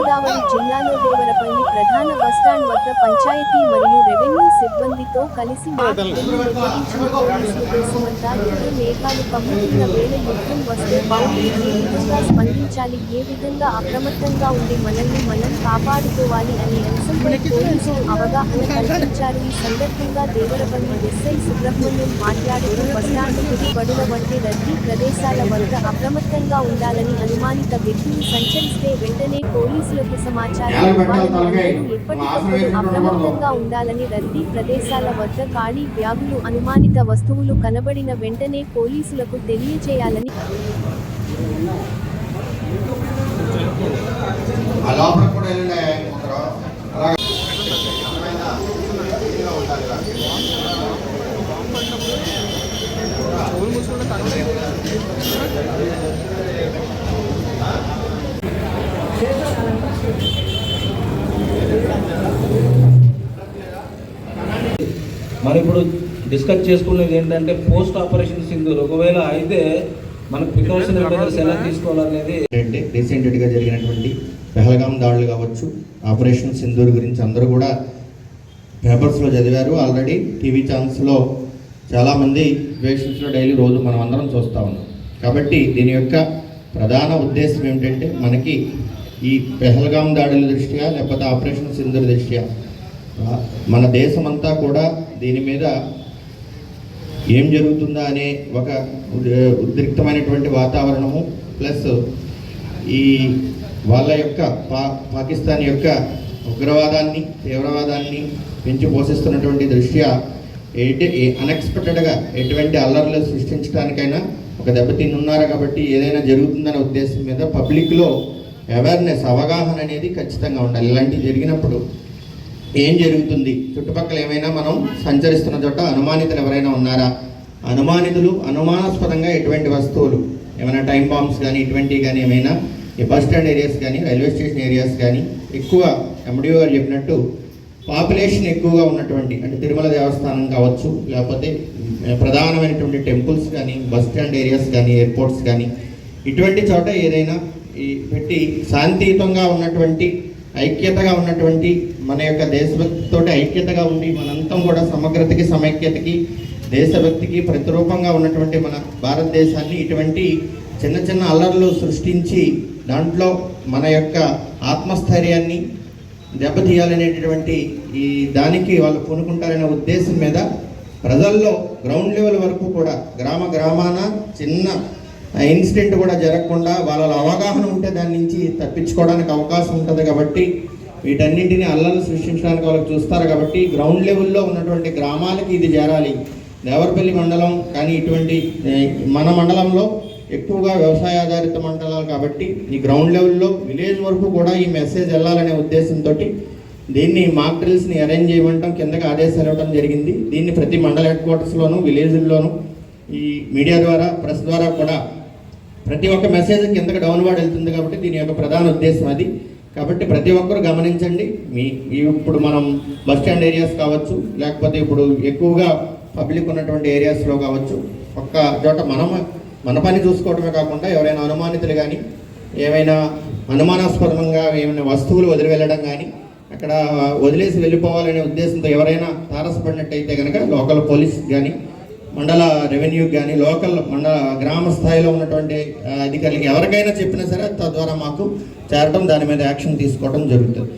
గోదావరి జిల్లాలో దేవరపల్లి ప్రధాన బస్టాండ్ వద్ద పంచాయతీ మరియు రెవెన్యూ సిబ్బందితో కలిసి నిర్వహించిన పోలీసులు దేశమంతా యుద్ధ మేఘాలు కమ్ముతున్న వేళ యుద్ధం వస్తే పౌరులు ఏ విధంగా స్పందించాలి, ఏ విధంగా అప్రమత్తంగా ఉండి మనల్ని మనం కాపాడుకోవాలి అనే అంశంపై పోలీసులు అవగాహన కల్పించారు. ఈ సందర్భంగా దేవరపల్లి ఎస్ఐ సుబ్రహ్మణ్యం మాట్లాడుతూ బస్టాండ్ గుడిబడుల వంటి రద్దీ ప్రదేశాల వద్ద అప్రమత్తంగా ఉండాలని, అనుమానిత వ్యక్తులు సంచరిస్తే వెంటనే పోలీసులకు సమాచారం ఇవ్వాలని, ఎప్పటికప్పుడు అప్రమత్తంగా ఉండాలని, రద్దీ ప్రదేశాల వద్ద ఖాళీ బ్యాగులు, అనుమానిత వస్తువులు కనబడిన వెంటనే పోలీసులకు తెలియజేయాలని మనం ఇప్పుడు డిస్కస్ చేసుకునేది ఏంటంటే పోస్ట్ ఆపరేషన్ సింధూర్ ఒకవేళ అయితే మనకు ప్రికాషనరీ మెజర్స్ ఎలా తీసుకోవాలనేది. రీసెంట్గా జరిగినటువంటి పెహల్గాం దాడులు కావచ్చు, ఆపరేషన్ సింధూర్ గురించి అందరూ కూడా పేపర్స్లో చదివారు. ఆల్రెడీ టీవీ ఛానల్స్లో చాలామంది వేషన్స్లో డైలీ రోజు మనం అందరం చూస్తూ ఉన్నాం. కాబట్టి దీని యొక్క ప్రధాన ఉద్దేశం ఏమిటంటే మనకి ఈ పెహల్గాం దాడుల దృష్ట్యా లేకపోతే ఆపరేషన్ సింధూర్ దృష్ట్యా మన దేశమంతా కూడా దీని మీద ఏం జరుగుతుందా అనే ఒక ఉద్రిక్తమైనటువంటి వాతావరణము, ప్లస్ ఈ వాళ్ళ యొక్క పాకిస్తాన్ యొక్క ఉగ్రవాదాన్ని తీవ్రవాదాన్ని పెంచి పోషిస్తున్నటువంటి దృష్ట్యా అన్ఎక్స్పెక్టెడ్గా ఎటువంటి అల్లర్లు సృష్టించడానికైనా ఒక దెబ్బతిన్నున్నారు. కాబట్టి ఏదైనా జరుగుతుందనే ఉద్దేశం మీద పబ్లిక్లో అవేర్నెస్, అవగాహన అనేది ఖచ్చితంగా ఉండాలి. ఇలాంటివి జరిగినప్పుడు ఏం జరుగుతుంది, చుట్టుపక్కల ఏమైనా మనం సంచరిస్తున్న చోట అనుమానితులు ఎవరైనా ఉన్నారా, అనుమానాస్పదంగా ఎటువంటి వస్తువులు ఏమైనా టైం బాంబ్స్ కానీ ఇటువంటివి కానీ ఏమైనా ఈ బస్ స్టాండ్ ఏరియాస్ కానీ రైల్వే స్టేషన్ ఏరియాస్ కానీ ఎక్కువ ఎండిఓ గారు చెప్పినట్టు పాపులేషన్ ఎక్కువగా ఉన్నటువంటి అంటే తిరుమల దేవస్థానం కావచ్చు, లేకపోతే ప్రధానమైనటువంటి టెంపుల్స్ కానీ బస్ స్టాండ్ ఏరియాస్ కానీ ఎయిర్పోర్ట్స్ కానీ ఇటువంటి చోట ఏదైనా పెట్టి శాంతియుతంగా ఉన్నటువంటి ఐక్యతగా ఉన్నటువంటి మన యొక్క దేశభక్తితో ఐక్యతగా ఉండి మనంతం కూడా సమగ్రతకి సమైక్యతకి దేశభక్తికి ప్రతిరూపంగా ఉన్నటువంటి మన భారతదేశాన్ని ఇటువంటి చిన్న చిన్న అల్లర్లు సృష్టించి దాంట్లో మన యొక్క ఆత్మస్థైర్యాన్ని దెబ్బతీయాలనేటటువంటి ఈ దానికి వాళ్ళు పూనుకుంటారనే ఉద్దేశం మీద ప్రజల్లో గ్రౌండ్ లెవెల్ వరకు కూడా గ్రామాన చిన్న ఇన్సిడెంట్ కూడా జరగకుండా వాళ్ళ అవగాహన ఉంటే దాని నుంచి తప్పించుకోవడానికి అవకాశం ఉంటుంది. కాబట్టి వీటన్నింటినీ అల్లర్లు సృష్టించడానికి వాళ్ళకి చూస్తారు. కాబట్టి గ్రౌండ్ లెవెల్లో ఉన్నటువంటి గ్రామాలకి ఇది చేరాలి. దేవరపల్లి మండలం కానీ ఇటువంటి మన మండలంలో ఎక్కువగా వ్యవసాయ ఆధారిత మండలాలు కాబట్టి ఈ గ్రౌండ్ లెవెల్లో విలేజ్ వరకు కూడా ఈ మెసేజ్ వెళ్ళాలనే ఉద్దేశంతో దీన్ని మాక్ డ్రిల్స్ని అరేంజ్ చేయమంటాం, కిందకి ఆదేశాలు ఇవ్వడం జరిగింది. దీన్ని ప్రతి మండల హెడ్ క్వార్టర్స్లోనూ విలేజ్ల్లోనూ ఈ మీడియా ద్వారా ప్రెస్ ద్వారా కూడా ప్రతి ఒక్క మెసేజ్ కిందకి డౌన్వర్డ్ వెళ్తుంది. కాబట్టి దీని యొక్క ప్రధాన ఉద్దేశం అది. కాబట్టి ప్రతి ఒక్కరు గమనించండి. ఇప్పుడు మనం బస్ స్టాండ్ ఏరియాస్ కావచ్చు, లేకపోతే ఇప్పుడు ఎక్కువగా పబ్లిక్ ఉన్నటువంటి ఏరియాస్లో కావచ్చు, ఒక్క చోట మన పని చూసుకోవడమే కాకుండా ఎవరైనా అనుమానితులు కానీ ఏమైనా అనుమానాస్పదంగా ఏమైనా వస్తువులు వదిలి వెళ్ళడం కానీ అక్కడ వదిలేసి వెళ్ళిపోవాలనే ఉద్దేశంతో ఎవరైనా తారసపడినట్టయితే కనుక లోకల్ పోలీస్ కానీ మండల రెవెన్యూ కానీ మండల గ్రామ స్థాయిలో ఉన్నటువంటి అధికారులకి ఎవరికైనా చెప్పినా సరే తద్వారా మాకు చేరటం, దాని మీద యాక్షన్ తీసుకోవడం జరుగుతుంది.